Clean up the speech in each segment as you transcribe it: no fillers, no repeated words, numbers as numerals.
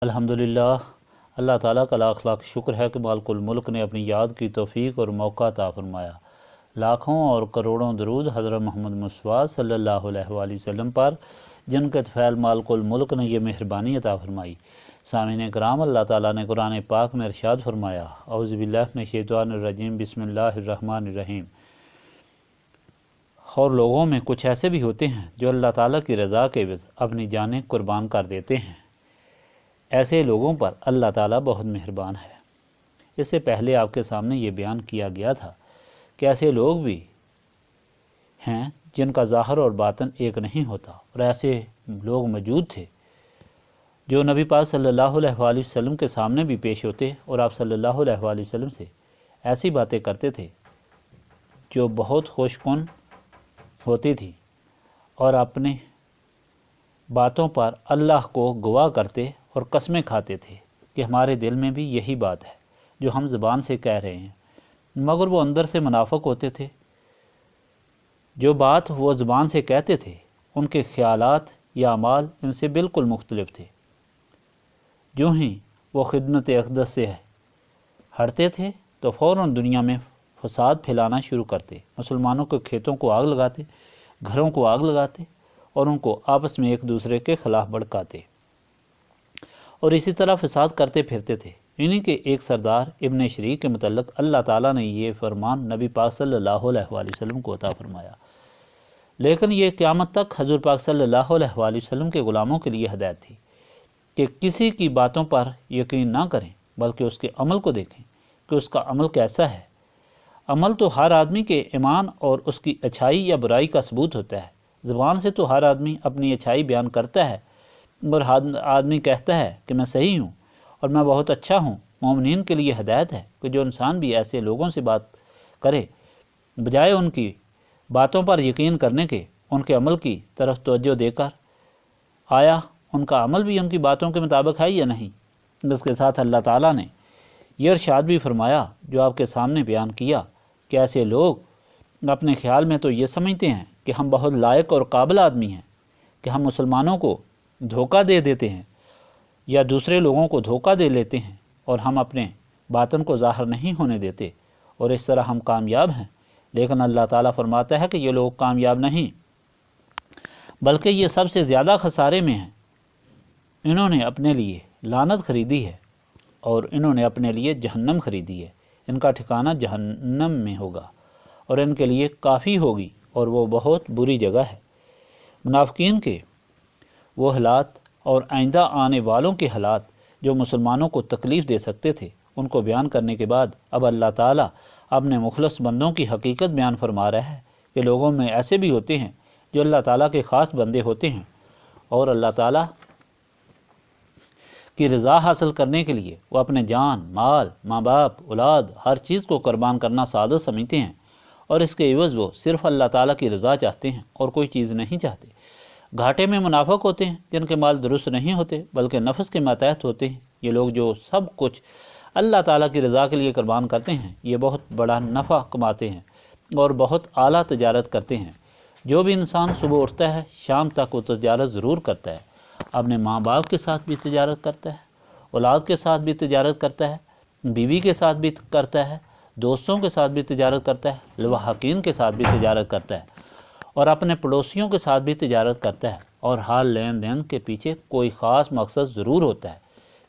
الحمدللہ، اللہ تعالیٰ کا لاکھ لاکھ شکر ہے کہ مالک الملک نے اپنی یاد کی توفیق اور موقع عطا فرمایا۔ لاکھوں اور کروڑوں درود حضرت محمد مصطفیٰ صلی اللہ علیہ وآلہ وسلم پر، جن کے طفیل مالک الملک نے یہ مہربانی عطا فرمائی۔ سامعین کرام، اللہ تعالیٰ نے قرآن پاک میں ارشاد فرمایا، اعوذ باللہ من الشیطان الرجیم، بسم اللہ الرحمن الرحیم۔ اور لوگوں میں کچھ ایسے بھی ہوتے ہیں جو اللہ تعالیٰ کی رضا کے عوض اپنی جانیں قربان کر دیتے ہیں۔ ایسے لوگوں پر اللہ تعالیٰ بہت مہربان ہے۔ اس سے پہلے آپ کے سامنے یہ بیان کیا گیا تھا کہ ایسے لوگ بھی ہیں جن کا ظاہر اور باطن ایک نہیں ہوتا، اور ایسے لوگ موجود تھے جو نبی پاک صلی اللہ علیہ وآلہ وسلم کے سامنے بھی پیش ہوتے اور آپ صلی اللہ علیہ وآلہ وسلم سے ایسی باتیں کرتے تھے جو بہت خوش کن ہوتی تھی، اور اپنے باتوں پر اللہ کو گواہ کرتے اور قسمیں کھاتے تھے کہ ہمارے دل میں بھی یہی بات ہے جو ہم زبان سے کہہ رہے ہیں، مگر وہ اندر سے منافق ہوتے تھے۔ جو بات وہ زبان سے کہتے تھے ان کے خیالات یا اعمال ان سے بالکل مختلف تھے۔ جو ہی وہ خدمت اقدس سے ہٹتے تھے تو فوراً دنیا میں فساد پھیلانا شروع کرتے، مسلمانوں کے کھیتوں کو آگ لگاتے، گھروں کو آگ لگاتے اور ان کو آپس میں ایک دوسرے کے خلاف بھڑکاتے، اور اسی طرح فساد کرتے پھرتے تھے۔ انہی کے ایک سردار ابن شریک کے متعلق اللہ تعالیٰ نے یہ فرمان نبی پاک صلی اللہ علیہ وآلہ وسلم کو عطا فرمایا، لیکن یہ قیامت تک حضور پاک صلی اللہ علیہ وآلہ وسلم کے غلاموں کے لیے ہدایت تھی کہ کسی کی باتوں پر یقین نہ کریں، بلکہ اس کے عمل کو دیکھیں کہ اس کا عمل کیسا ہے۔ عمل تو ہر آدمی کے ایمان اور اس کی اچھائی یا برائی کا ثبوت ہوتا ہے۔ زبان سے تو ہر آدمی اپنی اچھائی بیان کرتا ہے اور ہر آدمی کہتا ہے کہ میں صحیح ہوں اور میں بہت اچھا ہوں۔ مومنین کے لیے ہدایت ہے کہ جو انسان بھی ایسے لوگوں سے بات کرے، بجائے ان کی باتوں پر یقین کرنے کے ان کے عمل کی طرف توجہ دے کر آیا ان کا عمل بھی ان کی باتوں کے مطابق ہے یا نہیں۔ اس کے ساتھ اللہ تعالیٰ نے یہ ارشاد بھی فرمایا جو آپ کے سامنے بیان کیا کہ ایسے لوگ اپنے خیال میں تو یہ سمجھتے ہیں کہ ہم بہت لائق اور قابل آدمی ہیں کہ ہم مسلمانوں کو دھوکہ دے دیتے ہیں یا دوسرے لوگوں کو دھوکہ دے لیتے ہیں، اور ہم اپنے باطن کو ظاہر نہیں ہونے دیتے، اور اس طرح ہم کامیاب ہیں۔ لیکن اللہ تعالیٰ فرماتا ہے کہ یہ لوگ کامیاب نہیں، بلکہ یہ سب سے زیادہ خسارے میں ہیں۔ انہوں نے اپنے لیے لعنت خریدی ہے اور انہوں نے اپنے لیے جہنم خریدی ہے۔ ان کا ٹھکانہ جہنم میں ہوگا اور ان کے لیے کافی ہوگی، اور وہ بہت بری جگہ ہے۔ منافقین کے وہ حالات اور آئندہ آنے والوں کے حالات جو مسلمانوں کو تکلیف دے سکتے تھے، ان کو بیان کرنے کے بعد اب اللہ تعالیٰ اپنے مخلص بندوں کی حقیقت بیان فرما رہا ہے کہ لوگوں میں ایسے بھی ہوتے ہیں جو اللہ تعالیٰ کے خاص بندے ہوتے ہیں، اور اللہ تعالیٰ کی رضا حاصل کرنے کے لیے وہ اپنے جان، مال، ماں باپ، اولاد، ہر چیز کو قربان کرنا سعادت سمجھتے ہیں، اور اس کے عوض وہ صرف اللہ تعالیٰ کی رضا چاہتے ہیں اور کوئی چیز نہیں چاہتے۔ گھاٹے میں منافق ہوتے ہیں جن کے مال درست نہیں ہوتے بلکہ نفس کے ماتحت ہوتے ہیں۔ یہ لوگ جو سب کچھ اللہ تعالیٰ کی رضا کے لیے قربان کرتے ہیں، یہ بہت بڑا نفع کماتے ہیں اور بہت اعلیٰ تجارت کرتے ہیں۔ جو بھی انسان صبح اٹھتا ہے شام تک وہ تجارت ضرور کرتا ہے، اپنے ماں باپ کے ساتھ بھی تجارت کرتا ہے، اولاد کے ساتھ بھی تجارت کرتا ہے، بیوی کے ساتھ بھی کرتا ہے، دوستوں کے ساتھ بھی تجارت کرتا ہے، لواحقین کے ساتھ بھی تجارت کرتا ہے، اور اپنے پڑوسیوں کے ساتھ بھی تجارت کرتا ہے، اور ہر لین دین کے پیچھے کوئی خاص مقصد ضرور ہوتا ہے۔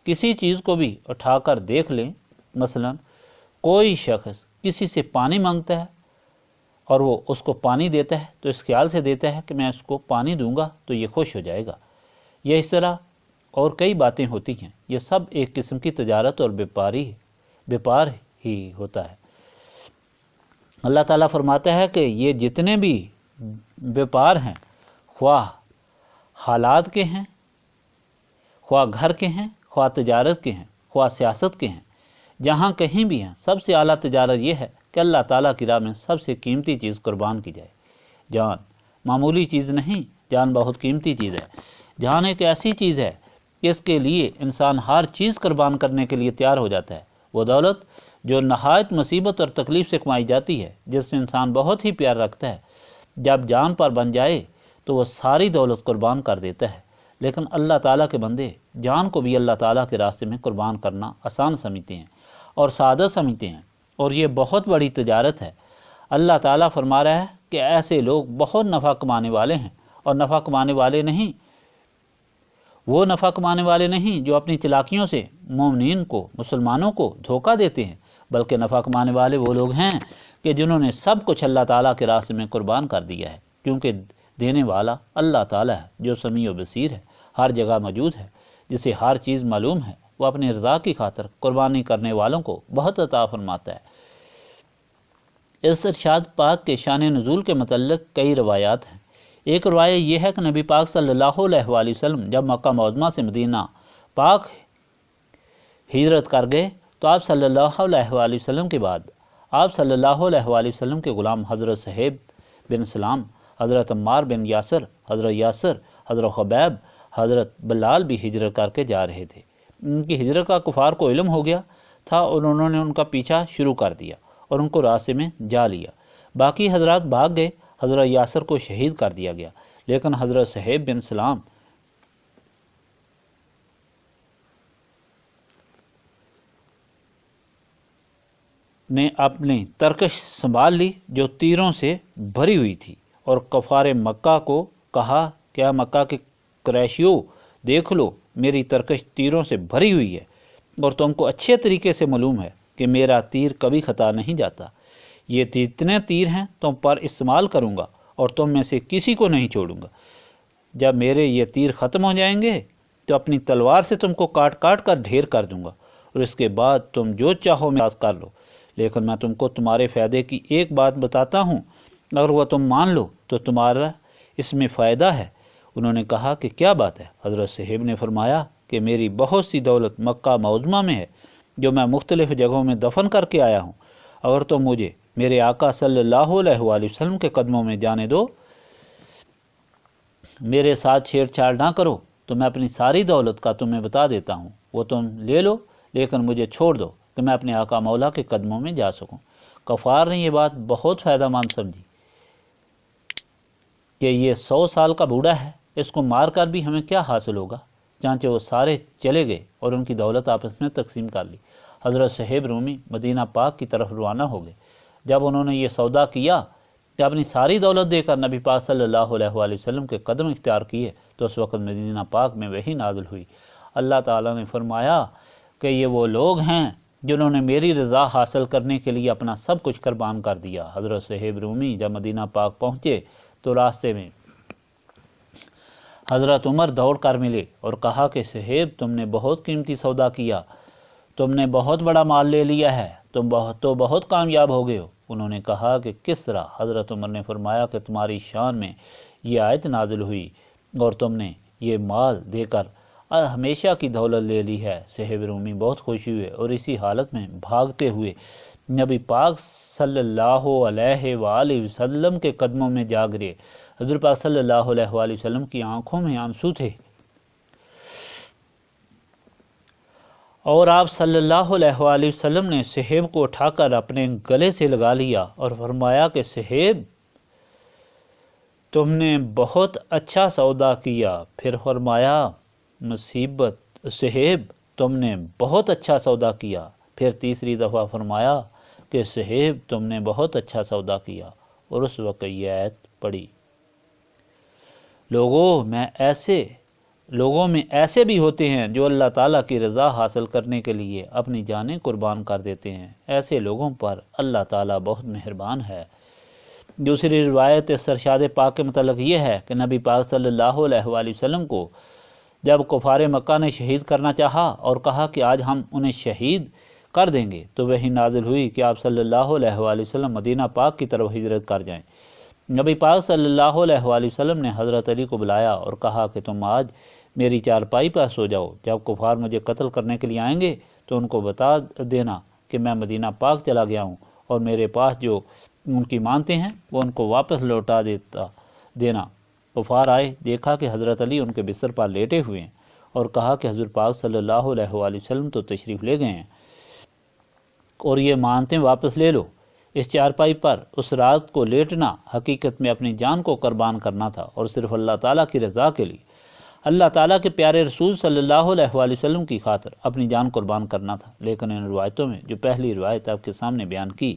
کسی چیز کو بھی اٹھا کر دیکھ لیں، مثلا کوئی شخص کسی سے پانی مانگتا ہے اور وہ اس کو پانی دیتا ہے تو اس خیال سے دیتا ہے کہ میں اس کو پانی دوں گا تو یہ خوش ہو جائے گا، یہ اس طرح اور کئی باتیں ہوتی ہیں۔ یہ سب ایک قسم کی تجارت اور بیپار ہی ہوتا ہے۔ اللہ تعالیٰ فرماتا ہے کہ یہ جتنے بھی بیپار ہیں، خواہ حالات کے ہیں، خواہ گھر کے ہیں، خواہ تجارت کے ہیں، خواہ سیاست کے ہیں، جہاں کہیں بھی ہیں، سب سے اعلیٰ تجارت یہ ہے کہ اللہ تعالیٰ کی راہ میں سب سے قیمتی چیز قربان کی جائے۔ جان معمولی چیز نہیں، جان بہت قیمتی چیز ہے۔ جان ایک ایسی چیز ہے کہ اس کے لیے انسان ہر چیز قربان کرنے کے لیے تیار ہو جاتا ہے۔ وہ دولت جو نہایت مصیبت اور تکلیف سے کمائی جاتی ہے، جس سے انسان بہت ہی پیار رکھتا ہے، جب جان پر بن جائے تو وہ ساری دولت قربان کر دیتا ہے۔ لیکن اللہ تعالیٰ کے بندے جان کو بھی اللہ تعالیٰ کے راستے میں قربان کرنا آسان سمجھتے ہیں اور سعادت سمجھتے ہیں، اور یہ بہت بڑی تجارت ہے۔ اللہ تعالیٰ فرما رہا ہے کہ ایسے لوگ بہت نفع کمانے والے ہیں، اور نفع کمانے والے نہیں، وہ نفع کمانے والے نہیں جو اپنی چلاکیوں سے مومنین کو، مسلمانوں کو دھوکہ دیتے ہیں، بلکہ نفع کمانے والے وہ لوگ ہیں کہ جنہوں نے سب کچھ اللہ تعالیٰ کے راستے میں قربان کر دیا ہے، کیونکہ دینے والا اللہ تعالیٰ ہے جو سمیع و بصیر ہے، ہر جگہ موجود ہے، جسے ہر چیز معلوم ہے۔ وہ اپنی رضا کی خاطر قربانی کرنے والوں کو بہت عطا فرماتا ہے۔ اس ارشاد پاک کے شان نزول کے متعلق کئی روایات ہیں۔ ایک روایت یہ ہے کہ نبی پاک صلی اللہ علیہ وآلہ وسلم جب مکہ معظمہ سے مدینہ پاک ہجرت کر گئے تو آپ صلی اللہ علیہ وآلہ وسلم کے بعد آپ صلی اللہ علیہ وآلہ وسلم کے غلام حضرت صہیب بن سلام، حضرت عمار بن یاسر، حضرت خبیب، حضرت بلال بھی ہجرت کر کے جا رہے تھے۔ ان کی ہجرت کا کفار کو علم ہو گیا تھا اور انہوں نے ان کا پیچھا شروع کر دیا اور ان کو راستے میں جا لیا۔ باقی حضرات بھاگ گئے۔ حضرت یاسر کو شہید کر دیا گیا، لیکن حضرت صہیب بن سلام نے اپنی ترکش سنبھال لی جو تیروں سے بھری ہوئی تھی، اور کفار مکہ کو کہا، کیا مکہ کے قریشیو دیکھ لو، میری ترکش تیروں سے بھری ہوئی ہے، اور تم کو اچھے طریقے سے معلوم ہے کہ میرا تیر کبھی خطا نہیں جاتا۔ یہ جتنے تیر ہیں تم پر استعمال کروں گا اور تم میں سے کسی کو نہیں چھوڑوں گا۔ جب میرے یہ تیر ختم ہو جائیں گے تو اپنی تلوار سے تم کو کاٹ کاٹ کر ڈھیر کر دوں گا، اور اس کے بعد تم جو چاہو میں کر لو، لیکن میں تم کو تمہارے فائدے کی ایک بات بتاتا ہوں، اگر وہ تم مان لو تو تمہارا اس میں فائدہ ہے۔ انہوں نے کہا کہ کیا بات ہے؟ حضرت صہیب نے فرمایا کہ میری بہت سی دولت مکہ معظمہ میں ہے جو میں مختلف جگہوں میں دفن کر کے آیا ہوں۔ اگر تم مجھے میرے آقا صلی اللہ علیہ وآلہ وسلم کے قدموں میں جانے دو، میرے ساتھ چھیڑ چھاڑ نہ کرو، تو میں اپنی ساری دولت کا تمہیں بتا دیتا ہوں، وہ تم لے لو، لیکن مجھے چھوڑ دو کہ میں اپنے آقا مولا کے قدموں میں جا سکوں۔ کفار نے یہ بات بہت فائدہ مند سمجھی کہ یہ 100 سال کا بوڑھا ہے، اس کو مار کر بھی ہمیں کیا حاصل ہوگا؟ چانچہ وہ سارے چلے گئے اور ان کی دولت آپس میں تقسیم کر لی۔ حضرت صہیب رومی مدینہ پاک کی طرف روانہ ہو گئے۔ جب انہوں نے یہ سودا کیا کہ اپنی ساری دولت دے کر نبی پاک صلی اللہ علیہ وآلہ وسلم کے قدم اختیار کیے، تو اس وقت مدینہ پاک میں وحی نازل ہوئی۔ اللہ تعالیٰ نے فرمایا کہ یہ وہ لوگ ہیں جنہوں نے میری رضا حاصل کرنے کے لیے اپنا سب کچھ قربان کر دیا۔ حضرت صہیب رومی جب مدینہ پاک پہنچے تو راستے میں حضرت عمر دوڑ کر ملے اور کہا کہ صہیب، تم نے بہت قیمتی سودا کیا، تم نے بہت بڑا مال لے لیا ہے، تم بہت کامیاب ہو گئے ہو۔ انہوں نے کہا کہ کس طرح؟ حضرت عمر نے فرمایا کہ تمہاری شان میں یہ آیت نازل ہوئی اور تم نے یہ مال دے کر ہمیشہ کی دولت لے لی ہے۔ صہیب رومی بہت خوشی ہوئے اور اسی حالت میں بھاگتے ہوئے نبی پاک صلی اللہ علیہ وآلہ وسلم کے قدموں میں جا گرے۔ حضور پاک صلی اللہ علیہ وآلہ وسلم کی آنکھوں میں آنسو تھے، اور آپ صلی اللہ علیہ وآلہ وسلم نے صہیب کو اٹھا کر اپنے گلے سے لگا لیا اور فرمایا کہ صہیب، تم نے بہت اچھا سودا کیا۔ پھر فرمایا مصیبت، صہیب تم نے بہت اچھا سودا کیا۔ پھر تیسری دفعہ فرمایا کہ صہیب تم نے بہت اچھا سودا کیا، اور اس وقت یہ آیت پڑھی، لوگوں میں ایسے بھی ہوتے ہیں جو اللہ تعالیٰ کی رضا حاصل کرنے کے لیے اپنی جانیں قربان کر دیتے ہیں، ایسے لوگوں پر اللہ تعالیٰ بہت مہربان ہے۔ دوسری روایت اس ارشاد پاک کے متعلق یہ ہے کہ نبی پاک صلی اللہ علیہ وآلہ وسلم کو جب کفار مکہ نے شہید کرنا چاہا اور کہا کہ آج ہم انہیں شہید کر دیں گے، تو وحی نازل ہوئی کہ آپ صلی اللہ علیہ وآلہ وسلم مدینہ پاک کی طرف ہجرت کر جائیں۔ نبی پاک صلی اللہ علیہ وآلہ وسلم نے حضرت علی کو بلایا اور کہا کہ تم آج میری چارپائی پر سو جاؤ، جب کفار مجھے قتل کرنے کے لیے آئیں گے تو ان کو بتا دینا کہ میں مدینہ پاک چلا گیا ہوں، اور میرے پاس جو ان کی مانتے ہیں وہ ان کو واپس لوٹا دینا۔ کفار آئے، دیکھا کہ حضرت علی ان کے بستر پر لیٹے ہوئے ہیں، اور کہا کہ حضور پاک صلی اللہ علیہ وآلہ وسلم تو تشریف لے گئے ہیں، اور یہ مانتے واپس لے لو۔ اس چارپائی پر اس رات کو لیٹنا حقیقت میں اپنی جان کو قربان کرنا تھا، اور صرف اللہ تعالیٰ کی رضا کے لیے۔ اللہ تعالیٰ کے پیارے رسول صلی اللہ علیہ وآلہ وسلم کی خاطر اپنی جان قربان کرنا تھا۔ لیکن ان روایتوں میں جو پہلی روایت آپ کے سامنے بیان کی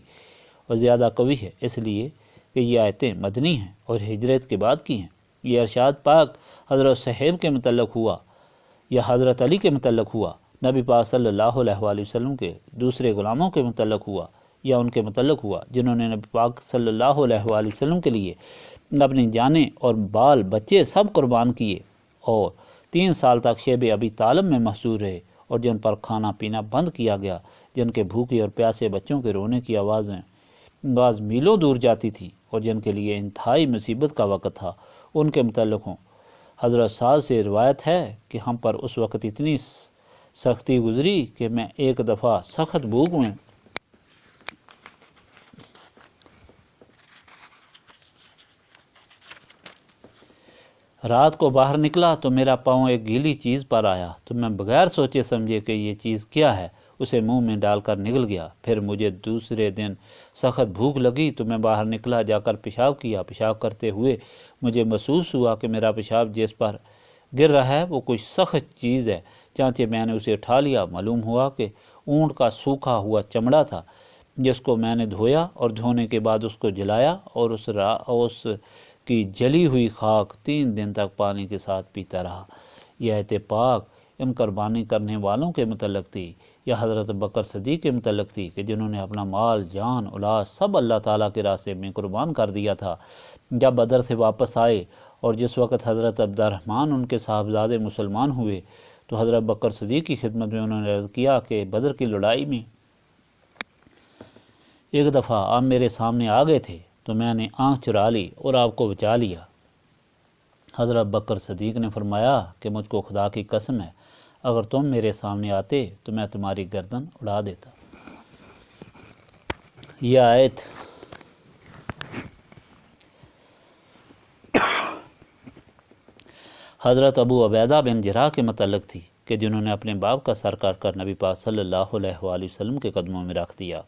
وہ زیادہ قوی ہے، اس لیے کہ یہ آیتیں مدنی ہیں اور ہجرت کے بعد کی ہیں۔ یہ ارشاد پاک حضرت صہیب کے متعلق ہوا یا حضرت علی کے متعلق ہوا، نبی پاک صلی اللہ علیہ وآلہ وسلم کے دوسرے غلاموں کے متعلق ہوا یا ان کے متعلق ہوا جنہوں نے نبی پاک صلی اللہ علیہ وآلہ وسلم کے لیے اپنی جانیں اور بال بچے سب قربان کیے اور 3 سال تک شیب ابی طالب میں محصور رہے، اور جن پر کھانا پینا بند کیا گیا، جن کے بھوکے اور پیاسے بچوں کے رونے کی آواز میلوں دور جاتی تھی اور جن کے لیے انتہائی مصیبت کا وقت تھا، ان کے متعلق ہوں۔ حضرت سعد سے روایت ہے کہ ہم پر اس وقت اتنی سختی گزری کہ میں ایک دفعہ سخت بھوک میں رات کو باہر نکلا تو میرا پاؤں ایک گیلی چیز پر آیا، تو میں بغیر سوچے سمجھے کہ یہ چیز کیا ہے اسے منہ میں ڈال کر نگل گیا۔ پھر مجھے دوسرے دن سخت بھوک لگی تو میں باہر نکلا، جا کر پیشاب کیا۔ پیشاب کرتے ہوئے مجھے محسوس ہوا کہ میرا پیشاب جس پر گر رہا ہے وہ کچھ سخت چیز ہے، چانچہ میں نے اسے اٹھا لیا۔ معلوم ہوا کہ اونٹ کا سوکھا ہوا چمڑا تھا، جس کو میں نے دھویا اور دھونے کے بعد اس کو جلایا اور اس کی جلی ہوئی خاک 3 دن تک پانی کے ساتھ پیتا رہا۔ یہ آیت پاک ان قربانی کرنے والوں کے متعلق تھی یا حضرت بکر صدیق کے متعلق تھی کہ جنہوں نے اپنا مال، جان، اولاد سب اللہ تعالیٰ کے راستے میں قربان کر دیا تھا۔ جب بدر سے واپس آئے اور جس وقت حضرت عبد الرحمن ان کے صاحبزادے مسلمان ہوئے تو حضرت بکر صدیق کی خدمت میں انہوں نے عرض کیا کہ بدر کی لڑائی میں ایک دفعہ آپ میرے سامنے آ گئے تھے تو میں نے آنکھ چرا لی اور آپ کو بچا لیا۔ حضرت بکر صدیق نے فرمایا کہ مجھ کو خدا کی قسم ہے، اگر تم میرے سامنے آتے تو میں تمہاری گردن اڑا دیتا۔ یہ آیت حضرت ابو عبیدہ بن جراح کے متعلق تھی کہ جنہوں نے اپنے باپ کا سر کاٹ کر نبی پاک صلی اللہ علیہ وآلہ وسلم کے قدموں میں رکھ دیا۔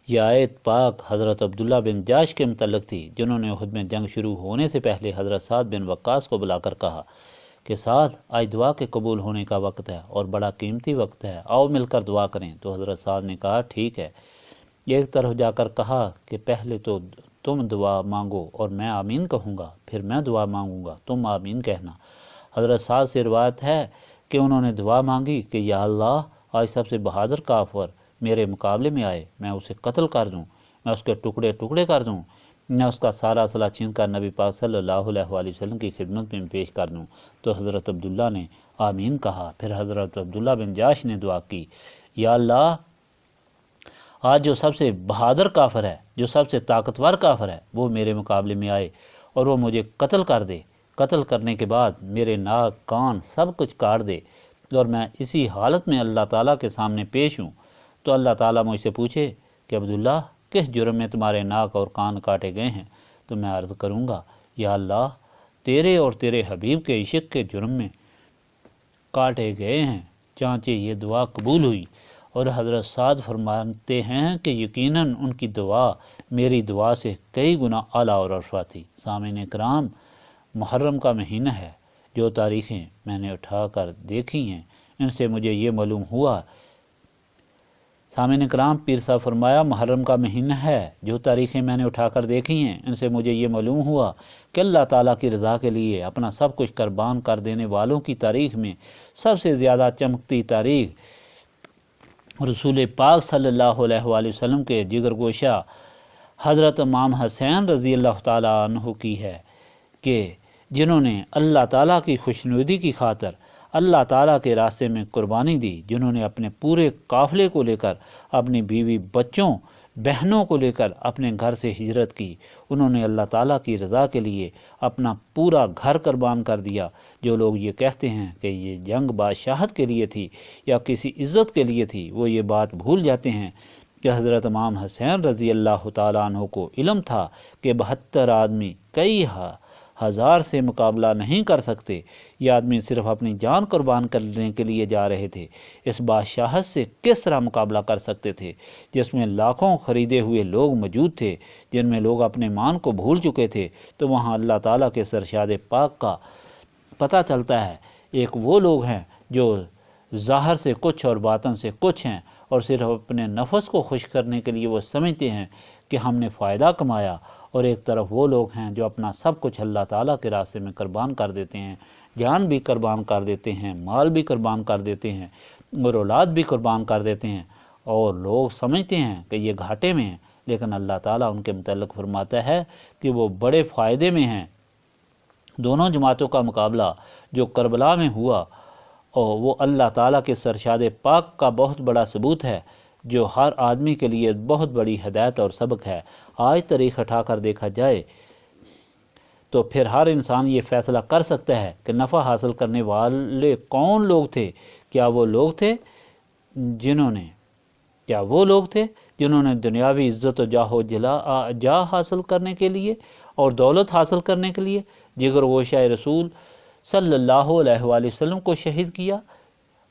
یہ آیت پاک حضرت عبداللہ بن جاش کے متعلق تھی جنہوں نے احد میں جنگ شروع ہونے سے پہلے حضرت سعد بن وقاص کو بلا کر کہا کہ سعد، آج دعا کے قبول ہونے کا وقت ہے اور بڑا قیمتی وقت ہے، آؤ مل کر دعا کریں۔ تو حضرت سعد نے کہا ٹھیک ہے۔ ایک طرف جا کر کہا کہ پہلے تو تم دعا مانگو اور میں آمین کہوں گا، پھر میں دعا مانگوں گا، تم آمین کہنا۔ حضرت سعد سے روایت ہے کہ انہوں نے دعا مانگی کہ یا اللہ، آج سب سے بہادر کافر میرے مقابلے میں آئے، میں اسے قتل کر دوں، میں اس کے ٹکڑے ٹکڑے کر دوں، میں اس کا سارا اسلحہ چھین کر نبی پاک صلی اللہ علیہ وآلہ وسلم کی خدمت میں پیش کر دوں۔ تو حضرت عبداللہ نے آمین کہا۔ پھر حضرت عبداللہ بن جاش نے دعا کی، یا اللہ، آج جو سب سے بہادر کافر ہے، جو سب سے طاقتور کافر ہے، وہ میرے مقابلے میں آئے اور وہ مجھے قتل کر دے، قتل کرنے کے بعد میرے ناک، کان سب کچھ کاٹ دے اور میں اسی حالت میں اللہ تعالیٰ کے سامنے پیش ہوں۔ تو اللہ تعالیٰ مجھ سے پوچھے کہ عبداللہ، کس جرم میں تمہارے ناک اور کان کاٹے گئے ہیں؟ تو میں عرض کروں گا، یا اللہ، تیرے اور تیرے حبیب کے عشق کے جرم میں کاٹے گئے ہیں۔ چانچہ یہ دعا قبول ہوئی، اور حضرت سعد فرماتے ہیں کہ یقیناً ان کی دعا میری دعا سے کئی گنا اعلیٰ اور ارفع تھی۔ سامعین کرام، محرم کا مہینہ ہے، جو تاریخیں میں نے اٹھا کر دیکھی ہیں ان سے مجھے یہ معلوم ہوا، سامعین کرام، پیر صاحب فرمایا محرم کا مہینہ ہے، جو تاریخیں میں نے اٹھا کر دیکھی ہیں ان سے مجھے یہ معلوم ہوا کہ اللہ تعالیٰ کی رضا کے لیے اپنا سب کچھ قربان کر دینے والوں کی تاریخ میں سب سے زیادہ چمکتی تاریخ رسول پاک صلی اللہ علیہ وآلہ وسلم کے جگر گوشہ حضرت امام حسین رضی اللہ تعالیٰ عنہ کی ہے، کہ جنہوں نے اللہ تعالیٰ کی خوشنودی کی خاطر اللہ تعالیٰ کے راستے میں قربانی دی، جنہوں نے اپنے پورے قافلے کو لے کر، اپنی بیوی بچوں بہنوں کو لے کر اپنے گھر سے ہجرت کی، انہوں نے اللہ تعالیٰ کی رضا کے لیے اپنا پورا گھر قربان کر دیا۔ جو لوگ یہ کہتے ہیں کہ یہ جنگ بادشاہت کے لیے تھی یا کسی عزت کے لیے تھی، وہ یہ بات بھول جاتے ہیں کہ حضرت امام حسین رضی اللہ تعالیٰ عنہ کو علم تھا کہ 72 آدمی کئی 1000 سے مقابلہ نہیں کر سکتے۔ یہ آدمی صرف اپنی جان قربان کرنے کے لیے جا رہے تھے، اس بادشاہت سے کس طرح مقابلہ کر سکتے تھے جس میں لاکھوں خریدے ہوئے لوگ موجود تھے، جن میں لوگ اپنے مان کو بھول چکے تھے۔ تو وہاں اللہ تعالیٰ کے ارشاد پاک کا پتہ چلتا ہے۔ ایک وہ لوگ ہیں جو ظاہر سے کچھ اور باطن سے کچھ ہیں، اور صرف اپنے نفس کو خوش کرنے کے لیے وہ سمجھتے ہیں کہ ہم نے فائدہ کمایا، اور ایک طرف وہ لوگ ہیں جو اپنا سب کچھ اللہ تعالیٰ کے راستے میں قربان کر دیتے ہیں، جان بھی قربان کر دیتے ہیں، مال بھی قربان کر دیتے ہیں، اور اولاد بھی قربان کر دیتے ہیں، اور لوگ سمجھتے ہیں کہ یہ گھاٹے میں ہیں، لیکن اللہ تعالیٰ ان کے متعلق فرماتا ہے کہ وہ بڑے فائدے میں ہیں۔ دونوں جماعتوں کا مقابلہ جو کربلا میں ہوا، اور وہ اللہ تعالیٰ کے ارشاد پاک کا بہت بڑا ثبوت ہے، جو ہر آدمی کے لیے بہت بڑی ہدایت اور سبق ہے۔ آج تاریخ اٹھا کر دیکھا جائے تو پھر ہر انسان یہ فیصلہ کر سکتا ہے کہ نفع حاصل کرنے والے کون لوگ تھے۔ کیا وہ لوگ تھے جنہوں نے دنیاوی عزت و جاہ حاصل کرنے کے لیے اور دولت حاصل کرنے کے لیے جگر گوشہ رسول صلی اللہ علیہ وآلہ وسلم کو شہید کیا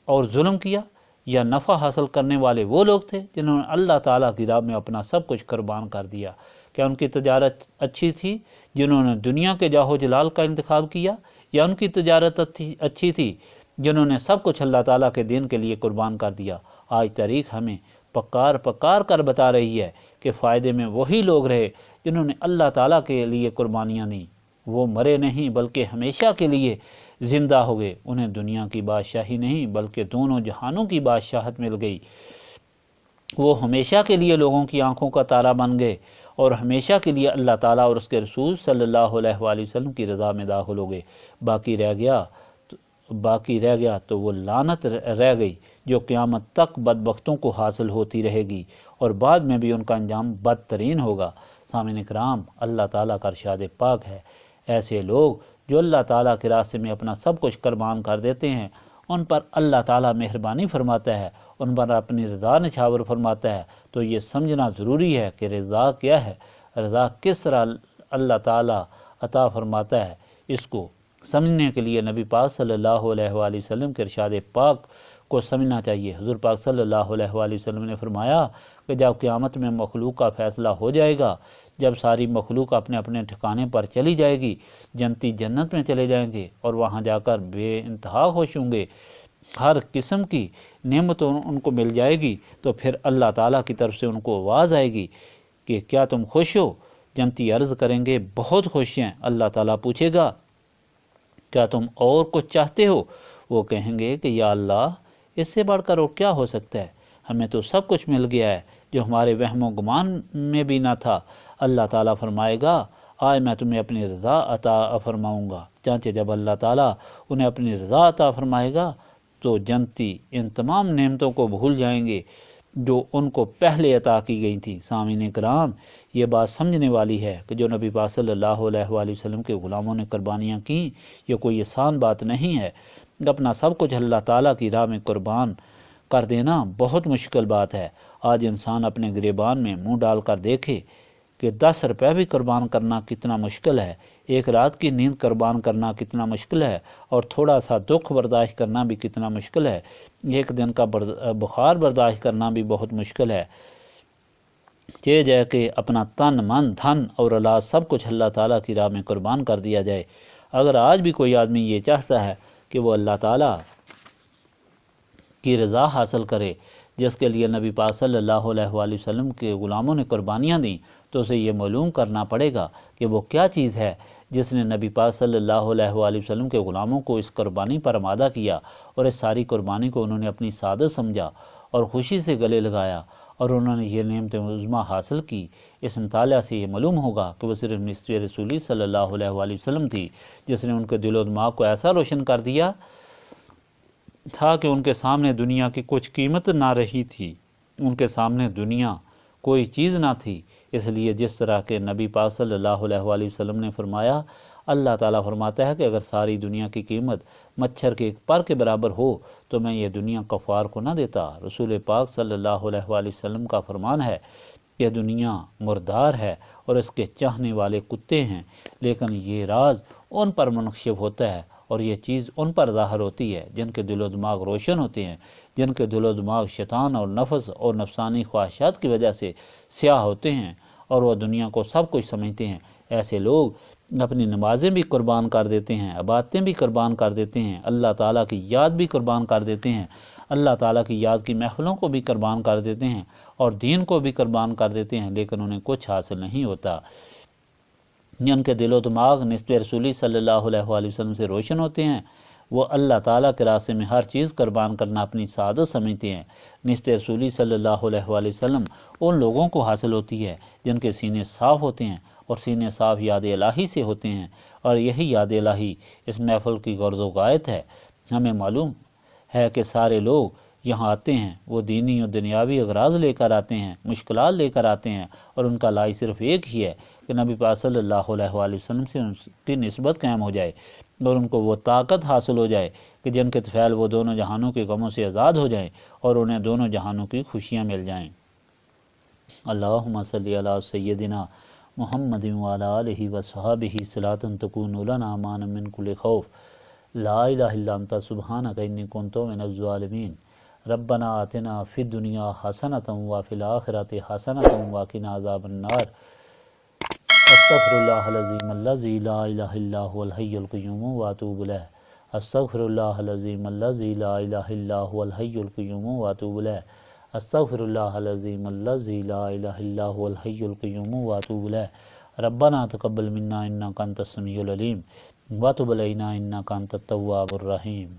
اور ظلم کیا، یا نفع حاصل کرنے والے وہ لوگ تھے جنہوں نے اللہ تعالیٰ کی راہ میں اپنا سب کچھ قربان کر دیا؟ کیا ان کی تجارت اچھی تھی جنہوں نے دنیا کے جاہ و جلال کا انتخاب کیا، یا ان کی تجارت اچھی تھی جنہوں نے سب کچھ اللہ تعالیٰ کے دین کے لیے قربان کر دیا؟ آج تاریخ ہمیں پکار کر بتا رہی ہے کہ فائدے میں وہی لوگ رہے جنہوں نے اللہ تعالیٰ کے لیے قربانیاں دیں۔ وہ مرے نہیں بلکہ ہمیشہ کے لیے زندہ ہو گئے۔ انہیں دنیا کی بادشاہی نہیں بلکہ دونوں جہانوں کی بادشاہت مل گئی۔ وہ ہمیشہ کے لیے لوگوں کی آنکھوں کا تارا بن گئے، اور ہمیشہ کے لیے اللہ تعالیٰ اور اس کے رسول صلی اللہ علیہ وآلہ وسلم کی رضا میں داخل ہو گئے۔ باقی رہ گیا تو وہ لعنت رہ گئی جو قیامت تک بدبختوں کو حاصل ہوتی رہے گی، اور بعد میں بھی ان کا انجام بدترین ہوگا۔ سامعین کرام، اللہ تعالیٰ کا ارشاد پاک ہے، ایسے لوگ جو اللہ تعالیٰ کے راستے میں اپنا سب کچھ قربان کر دیتے ہیں، ان پر اللہ تعالیٰ مہربانی فرماتا ہے، ان پر اپنی رضا نچھاور فرماتا ہے۔ تو یہ سمجھنا ضروری ہے کہ رضا کیا ہے، رضا کس طرح اللہ تعالیٰ عطا فرماتا ہے۔ اس کو سمجھنے کے لیے نبی پاک صلی اللہ علیہ وآلہ وسلم کے ارشاد پاک کو سمجھنا چاہیے۔ حضور پاک صلی اللہ علیہ وآلہ وسلم نے فرمایا کہ جب قیامت میں مخلوق کا فیصلہ ہو جائے گا، جب ساری مخلوق اپنے اپنے ٹھکانے پر چلی جائے گی، جنتی جنت میں چلے جائیں گے اور وہاں جا کر بے انتہا خوش ہوں گے، ہر قسم کی نعمتوں ان کو مل جائے گی، تو پھر اللہ تعالیٰ کی طرف سے ان کو آواز آئے گی کہ کیا تم خوش ہو؟ جنتی عرض کریں گے بہت خوش ہیں۔ اللہ تعالیٰ پوچھے گا کیا تم اور کچھ چاہتے ہو؟ وہ کہیں گے کہ یا اللہ، اس سے بڑھ کر اور کیا ہو سکتا ہے، ہمیں تو سب کچھ مل گیا ہے جو ہمارے وہم و گمان میں بھی نہ تھا۔ اللہ تعالیٰ فرمائے گا آج میں تمہیں اپنی رضا عطا فرماؤں گا۔ چانچہ جب اللہ تعالیٰ انہیں اپنی رضا عطا فرمائے گا تو جنتی ان تمام نعمتوں کو بھول جائیں گے جو ان کو پہلے عطا کی گئی تھی۔ سامعین کرام، یہ بات سمجھنے والی ہے کہ جو نبی پاک صلی اللہ علیہ وآلہ وسلم کے غلاموں نے قربانیاں کیں، یہ کوئی آسان بات نہیں ہے۔ اپنا سب کچھ اللہ تعالیٰ کی راہ میں قربان کر دینا بہت مشکل بات ہے۔ آج انسان اپنے گریبان میں منہ ڈال کر دیکھے کہ 10 روپے بھی قربان کرنا کتنا مشکل ہے، ایک رات کی نیند قربان کرنا کتنا مشکل ہے، اور تھوڑا سا دکھ برداشت کرنا بھی کتنا مشکل ہے، ایک دن کا بخار برداشت کرنا بھی بہت مشکل ہے۔ یہ جائے کہ اپنا تن من دھن اور اولاد سب کچھ اللہ تعالیٰ کی راہ میں قربان کر دیا جائے۔ اگر آج بھی کوئی آدمی یہ چاہتا ہے کہ وہ اللہ تعالیٰ کی رضا حاصل کرے جس کے لیے نبی پاک صلی اللہ علیہ وآلہ وسلم کے غلاموں نے قربانیاں دیں، تو اسے یہ معلوم کرنا پڑے گا کہ وہ کیا چیز ہے جس نے نبی پاک صلی اللہ علیہ وآلہ وسلم کے غلاموں کو اس قربانی پر آمادہ کیا، اور اس ساری قربانی کو انہوں نے اپنی سعادت سمجھا اور خوشی سے گلے لگایا، اور انہوں نے یہ نعمت عظمیٰ حاصل کی۔ اس مطالعہ سے یہ معلوم ہوگا کہ وہ صرف نصف رسولی صلی اللہ علیہ وآلہ وسلم تھی جس نے ان کے دل و دماغ کو ایسا روشن کر دیا تھا کہ ان کے سامنے دنیا کی کچھ قیمت نہ رہی تھی، ان کے سامنے دنیا کوئی چیز نہ تھی۔ اس لیے جس طرح کے نبی پاک صلی اللہ علیہ وآلہ وسلم نے فرمایا، اللہ تعالیٰ فرماتا ہے کہ اگر ساری دنیا کی قیمت مچھر کے ایک پر کے برابر ہو تو میں یہ دنیا کفار کو نہ دیتا۔ رسول پاک صلی اللہ علیہ وآلہ وسلم کا فرمان ہے کہ دنیا مردار ہے اور اس کے چاہنے والے کتے ہیں، لیکن یہ راز ان پر منکشف ہوتا ہے اور یہ چیز ان پر ظاہر ہوتی ہے جن کے دل و دماغ روشن ہوتے ہیں، جن کے دل و دماغ شیطان اور نفس اور نفسانی خواہشات کی وجہ سے سیاہ ہوتے ہیں اور وہ دنیا کو سب کچھ سمجھتے ہیں۔ ایسے لوگ اپنی نمازیں بھی قربان کر دیتے ہیں، عبادتیں بھی قربان کر دیتے ہیں، اللہ تعالیٰ کی یاد بھی قربان کر دیتے ہیں، اللہ تعالیٰ کی یاد کی محفلوں کو بھی قربان کر دیتے ہیں اور دین کو بھی قربان کر دیتے ہیں، لیکن انہیں کچھ حاصل نہیں ہوتا۔ جن کے دل و دماغ نسبت رسولی صلی اللہ علیہ وآلہ وسلم سے روشن ہوتے ہیں، وہ اللہ تعالیٰ کے راستے میں ہر چیز قربان کرنا اپنی سعادت سمجھتے ہیں۔ نسبت رسولی صلی اللہ علیہ وآلہ وسلم ان لوگوں کو حاصل ہوتی ہے جن کے سینے صاف ہوتے ہیں اور سینے صاف یاد الہی سے ہوتے ہیں، اور یہی یاد الہی اس محفل کی غرض و غایت ہے۔ ہمیں معلوم ہے کہ سارے لوگ یہاں آتے ہیں، وہ دینی اور دنیاوی اغراض لے کر آتے ہیں، مشکلات لے کر آتے ہیں، اور ان کا لائی صرف ایک ہی ہے کہ نبی پاک صلی اللہ علیہ وآلہ وسلم سے ان کی نسبت قائم ہو جائے اور ان کو وہ طاقت حاصل ہو جائے کہ جن کے طفیل وہ دونوں جہانوں کے غموں سے آزاد ہو جائیں اور انہیں دونوں جہانوں کی خوشیاں مل جائیں۔ اللہم صلی علی سیدنا محمد وعلی آلہ وصحبہ صلاۃ تکون لنا امانا من کل خوف، لا الہ الا انت سبحانک انی کنت من الظالمین، ربنا آتنا فی الدنیا حسنۃ وفی الآخرۃ حسنۃ وقنا عذاب النار، استغفر اللہ العظیم الذی لا الہ الا هو الحی القیوم واتوب الیہ، استغفر اللہ العظیم الذی لا الہ الا هو الحی القیوم واتوب الیہ، استغفر اللہ العظیم الذی لا الہ الا هو الحی القیوم واتوب الیہ، ربنا تقبل منا انک انت السمیع العلیم وتب علینا انک انت التواب الرحیم۔